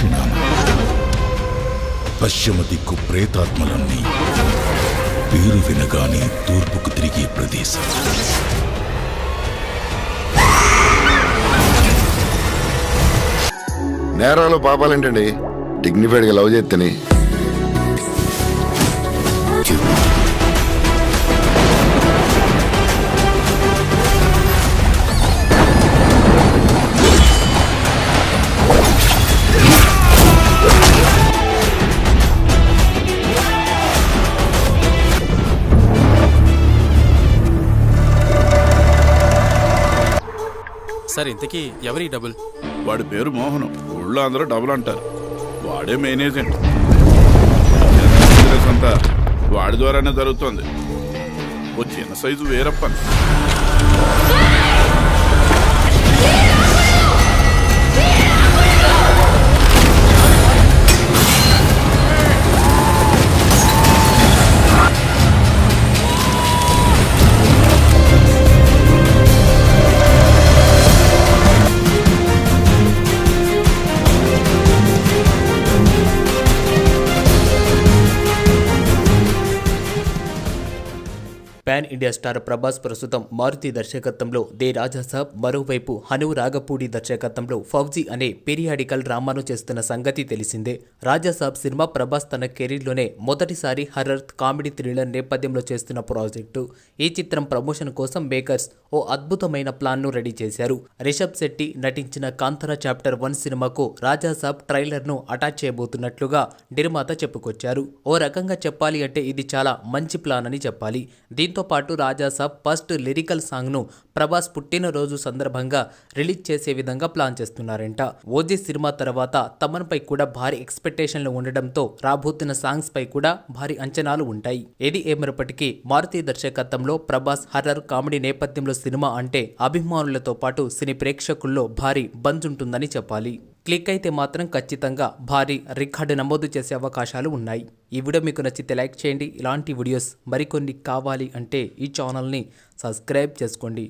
దక్షిణాన, పశ్చిమ దిక్కు ప్రేతాత్మలన్నీ పేరు వినగానే తూర్పుకు తిరిగే ప్రదేశం. నేరాలు పాపాలేంటండి, డిగ్నిఫైడ్గా లవ్ చేస్తేనే. సార్ ఇంతకీ ఎవరి డబుల్? వాడి పేరు మోహను, ఊళ్ళో అందరూ డబుల్ అంటారు. వాడే మెయిన్ ఏజెంట్. అంతా వాడి ద్వారానే జరుగుతుంది. ఓ చిన్న size Veerappan. Pan India star Prabhas ప్రస్తుతం మారుతి దర్శకత్వంలో దే రాజా సాబ్, మరోవైపు హను రాగపూడి దర్శకత్వంలో ఫౌజీ అనే పీరియాడికల్ డ్రామాను చేస్తున్న సంగతి తెలిసిందే. రాజా సాబ్ సినిమా ప్రభాస్ తన కెరీర్లోనే మొదటిసారి హర్రర్ కామెడీ థ్రిల్లర్ నేపథ్యంలో చేస్తున్న ప్రాజెక్టు. ఈ చిత్రం ప్రమోషన్ కోసం మేకర్స్ ఓ అద్భుతమైన ప్లాన్ను రెడీ చేశారు. రిషబ్ శెట్టి నటించిన కాంతారా చాప్టర్ 1 సినిమాకు రాజా సాబ్ ట్రైలర్ను అటాచ్ చేయబోతున్నట్లుగా నిర్మాత చెప్పుకొచ్చారు. ఓ రకంగా చెప్పాలి అంటే ఇది చాలా మంచి ప్లాన్ అని చెప్పాలి. దీంతో పాటు రాజా సాబ్ ఫస్ట్ లిరికల్ సాంగ్ ను ప్రభాస్ పుట్టినరోజు సందర్భంగా రిలీజ్ చేసే విధంగా ప్లాన్ చేస్తున్నారంట. ఓజీ సినిమా తర్వాత తమన్ పై కూడా భారీ ఎక్స్పెక్టేషన్లు ఉండడంతో రాబోతున్న సాంగ్స్ పై కూడా భారీ అంచనాలు ఉంటాయి. ఏది ఏమైనప్పటికీ మారుతి దర్శకత్వంలో ప్రభాస్ హర్రర్ కామెడీ నేపథ్యంలో సినిమా అంటే అభిమానులతో పాటు సినీ ప్రేక్షకుల్లో భారీ బంజ్ ఉంటుందని చెప్పాలి. క్లిక్ అయితే మాత్రం ఖచ్చితంగా భారీ రికార్డు నమోదు చేసే అవకాశాలు ఉన్నాయి. ఈ వీడియో మీకు నచ్చితే లైక్ చేయండి. ఇలాంటి వీడియోస్ మరికొన్ని కావాలి అంటే ఈ ఛానల్ని సబ్స్క్రైబ్ చేసుకోండి.